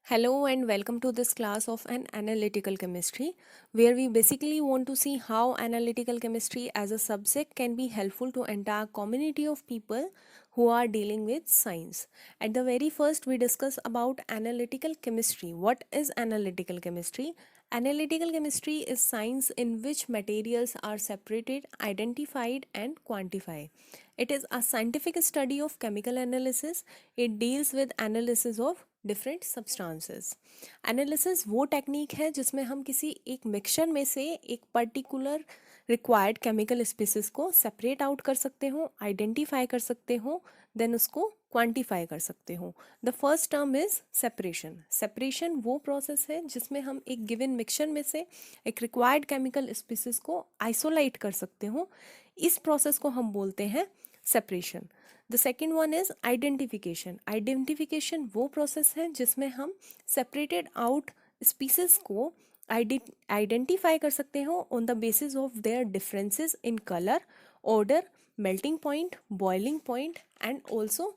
Hello and welcome to this class of an analytical chemistry where we basically want to see how analytical chemistry as a subject can be helpful to entire community of people who are dealing with science. At the very first we discuss about analytical chemistry. What is analytical chemistry? Analytical chemistry is science in which materials are separated, identified and quantified. It is a scientific study of chemical analysis. It deals with analysis of different substances. Analysis वो technique है जिसमें हम किसी एक mixture में से एक particular required chemical species को सेपरेट आउट कर सकते हो, आइडेंटिफाई कर सकते हो, देन उसको क्वांटिफाई कर सकते हो. The first term is separation. Separation वो प्रोसेस है जिसमें हम एक गिवन मिक्सचर में से एक रिक्वायर्ड केमिकल स्पीसीज को आइसोलाइट कर सकते हो. इस प्रोसेस को हम बोलते हैं separation. The second one is identification. Identification वो प्रोसेस है जिसमें हम सेपरेटेड आउट स्पीसीज को आइडेंटिफाई कर सकते हो on the basis of their differences in colour, odour, melting point, boiling point and also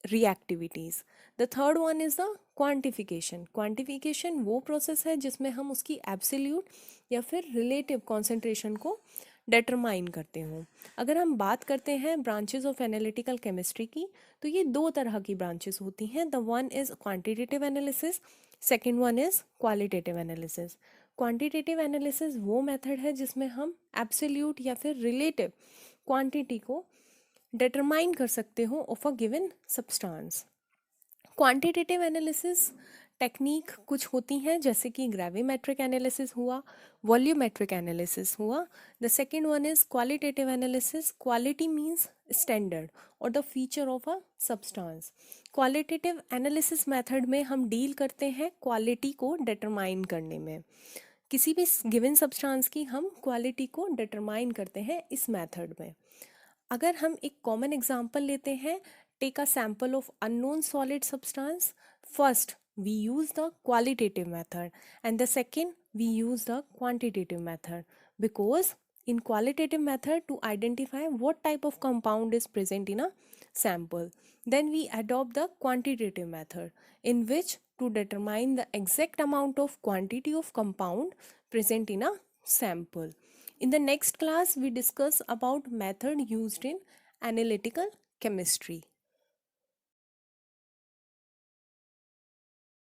reactivities. The third one is the quantification. Quantification वो process है जिसमें हम उसकी एब्सोल्यूट या फिर रिलेटिव कॉन्सेंट्रेशन को डिटरमाइन करते हो. अगर हम बात करते हैं ब्रांचेस ऑफ एनालिटिकल केमिस्ट्री की, तो ये दो तरह की ब्रांचेस होती हैं. The one is quantitative analysis, second one is qualitative analysis. Quantitative analysis वो मेथड है जिसमें हम एब्सोल्यूट या फिर रिलेटिव क्वांटिटी को डिटरमाइन कर सकते हो of a given substance. Quantitative analysis technique कुछ होती हैं जैसे कि ग्रेविमेट्रिक एनालिसिस हुआ, वॉल्यूमेट्रिक एनालिसिस हुआ. The second one is qualitative analysis. Quality means standard और the feature of a substance. Qualitative analysis method में हम डील करते हैं क्वालिटी को डिटरमाइन करने में. किसी भी गिवन सब्सटेंस की हम क्वालिटी को डिटरमाइन करते हैं इस मेथड में. अगर हम एक कॉमन एग्जांपल लेते हैं, take a sample of unknown solid substance. First we use the qualitative method and the second we use the quantitative method, because in qualitative method to identify what type of compound is present in a sample, then we adopt the quantitative method in which to determine the exact amount of quantity of compound present in a sample. In the next class we discuss about method used in analytical chemistry.